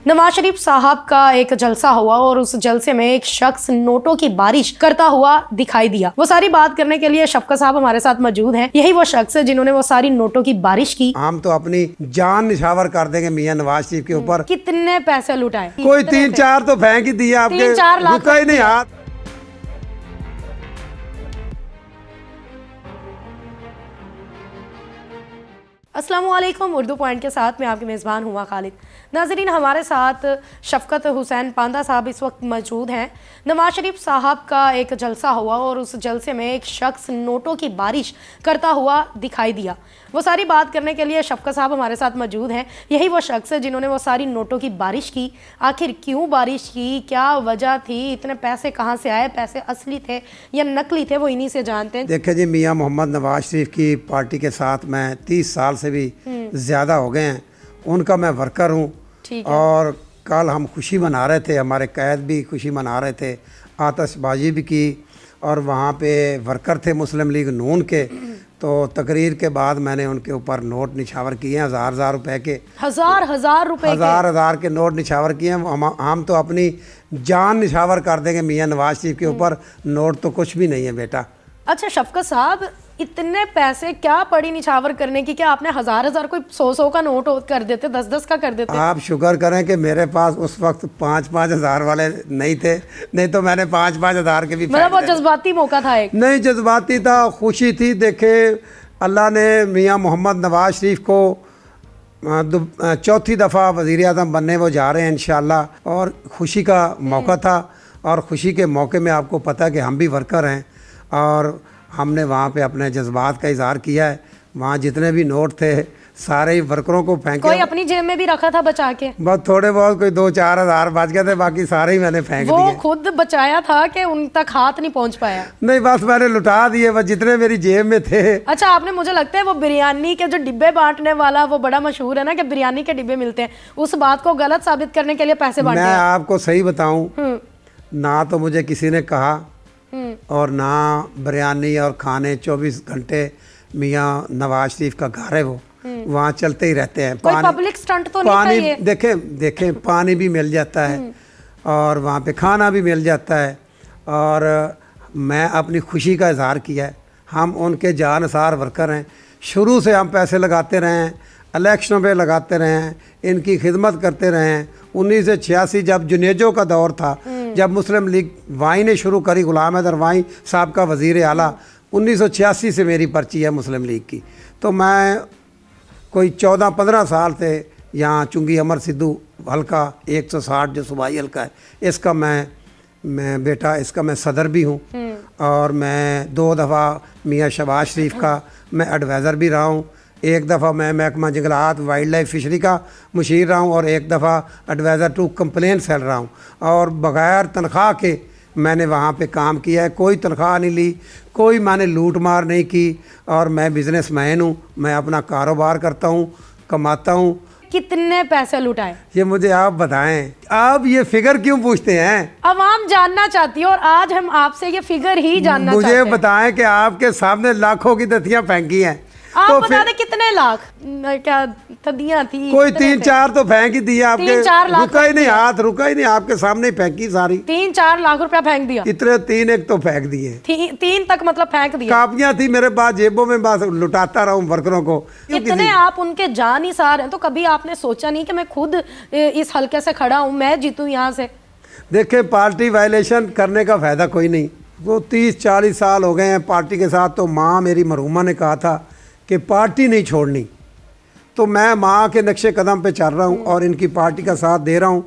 नवाज शरीफ साहब का एक जलसा हुआ और उस जलसे में एक शख्स नोटों की बारिश करता हुआ दिखाई दिया। वो सारी बात करने के लिए शफकत साहब हमारे साथ मौजूद हैं। यही वो शख्स है जिन्होंने वो सारी नोटों की बारिश की। हम तो अपनी जान निछावर कर देंगे मियां नवाज शरीफ के ऊपर। कितने पैसे लुटाए? कोई 3-4 तो फेंक ही दिया आपके, 3-4 लाख रुका ही नहीं हाथ। अस्सलाम वालेकुम। उर्दू पॉइंट के साथ मैं आपकी मेज़बान हुआ खालिद। नाज़रीन, हमारे साथ शफकत हुसैन पांदा साहब इस वक्त मौजूद हैं। नवाज शरीफ साहब का एक जलसा हुआ और उस जलसे में एक शख्स नोटों की बारिश करता हुआ दिखाई दिया। वो सारी बात करने के लिए शफकत साहब हमारे साथ मौजूद हैं। यही वो शख्स है जिन्होंने वो सारी नोटों की बारिश की। आखिर क्यों बारिश की, क्या वजह थी, इतने पैसे कहाँ से आए, पैसे असली थे या नकली थे, वो इन्हीं से जानते हैं। देखिए जी, मियां मोहम्मद नवाज शरीफ की पार्टी के साथ मैं 30 साल से भी ज़्यादा हो गए हैं। उनका मैं वर्कर हूँ और कल हम खुशी मना रहे थे, हमारे कैद भी खुशी मना रहे थे, आतिशबाजी भी की और वहाँ पे वर्कर थे मुस्लिम लीग नून के। तो तकरीर के बाद मैंने उनके ऊपर नोट निछावर किए हैं, हज़ार रुपए के, हज़ार रुपए हज़ार के नोट निछावर किए हैं। हम तो अपनी जान निछावर कर देंगे मियां नवाज शरीफ के ऊपर। नोट तो कुछ भी नहीं है बेटा। अच्छा शफकत साहब, इतने पैसे क्या पड़ी निछावर करने की? क्या आपने हज़ार कोई 100 का नोट कर देते, 10 का कर देते? आप शुक्र करें कि मेरे पास उस वक्त 5-5 हज़ार वाले नहीं थे, नहीं तो मैंने 5-5 हज़ार के भी मतलब वो जज्बाती मौका था एक? नहीं, जज्बाती था, खुशी थी। देखे अल्लाह ने मियां मोहम्मद नवाज शरीफ को चौथी दफ़ा वज़ीर आज़म बनने वो जा रहे हैं इंशाअल्लाह, और खुशी का मौका था। और खुशी के मौके में आपको पता है कि हम भी वर्कर हैं और हमने वहाँ पे अपने जज्बात का इजहार किया है। वहाँ जितने भी नोट थे सारे ही वर्करों को फेंके। कोई अपनी जेब में भी रखा था बचा के? बस थोड़े बहुत, कोई 2-4 हज़ार बच गए थे, बाकी सारे ही मैंने फेंक दिए। वो खुद बचाया था कि उन तक हाथ नहीं पहुँच पाया? नहीं, बस मैंने लुटा दिए, बस जितने मेरी जेब में थे। अच्छा, आपने, मुझे लगता है वो बिरयानी के जो डिब्बे बांटने वाला वो बड़ा मशहूर है ना कि बिरयानी के डिब्बे मिलते हैं, उस बात को गलत साबित करने के लिए पैसे बांटे? मैं आपको सही बताऊँ, ना तो मुझे किसी ने कहा और ना बिरयानी और खाने 24 घंटे मियां नवाज शरीफ का घर है, वो वहाँ चलते ही रहते हैं। कोई पब्लिक स्टंट तो नहीं था ये? देखें पानी भी मिल जाता है और वहाँ पे खाना भी मिल जाता है। और मैं अपनी खुशी का इजहार किया है। हम उनके जानसार वर्कर हैं, शुरू से हम पैसे लगाते रहे हैं, इलेक्शनों पे लगाते रहे हैं, इनकी खिदमत करते रहे हैं। 1986 जब जुनेजो का दौर था, जब मुस्लिम लीग वाई ने शुरू करी, गुलाम हैदर वाई साहब का वज़ीर आला, 1986 से मेरी पर्ची है मुस्लिम लीग की। तो मैं कोई 14-15 साल से यहाँ चुंगी अमर सिद्धू हल्का 160 जो सूबाई हल्का है, इसका मैं बेटा इसका मैं सदर भी हूँ। और मैं 2 दफ़ा मियाँ शहबाज शरीफ का मैं एडवाइज़र भी रहा हूँ। एक दफ़ा मैं महकमा जंगलात वाइल्ड लाइफ फिशरी का मुशीर रहा हूँ और एक दफ़ा एडवाइज़र टू कंप्लेन सेल रहा हूँ। और बग़ैर तनख्वाह के मैंने वहाँ पे काम किया है, कोई तनख्वाह नहीं ली, कोई मैंने लूट मार नहीं की। और मैं बिज़नेसमैन हूँ, मैं अपना कारोबार करता हूँ, कमाता हूँ। कितने पैसे लुटाए ये मुझे आप बताएं। आप ये फिगर क्यों पूछते हैं? अवाम जानना चाहती है और आज हम आपसे ये फिगर ही जानना चाहते हैं। मुझे बताएं कि आपके सामने लाखों की दतियाँ फेंकी हैं, आप तो बता दें कितने लाख क्या तदियाँ थी? कोई 3-4 तो फेंक ही दिया आपके, 3-4 लाख रुका ही नहीं हाथ, रुका ही नहीं, आपके सामने ही फेंकी सारी। 3-4 लाख रुपया फेंक दिया? इतने 3 तो फेंक दिए, 3 तक मतलब फेंक दिया। कापियां थी मेरे पास जेबों में, बस लुटाता रहा हूँ वर्करों को। इतने आप उनके जानिसार हैं, तो कभी आपने सोचा नहीं कि मैं खुद इस हल्के से खड़ा हूँ, मैं जीतूँ यहाँ से? देखे, पार्टी वायलेशन करने का फायदा कोई नहीं। वो 30-40 साल हो गए हैं पार्टी के साथ। तो माँ मेरी मरहूमा ने कहा था कि पार्टी नहीं छोड़नी, तो मैं माँ के नक्शे कदम पे चल रहा हूँ और इनकी पार्टी का साथ दे रहा हूँ।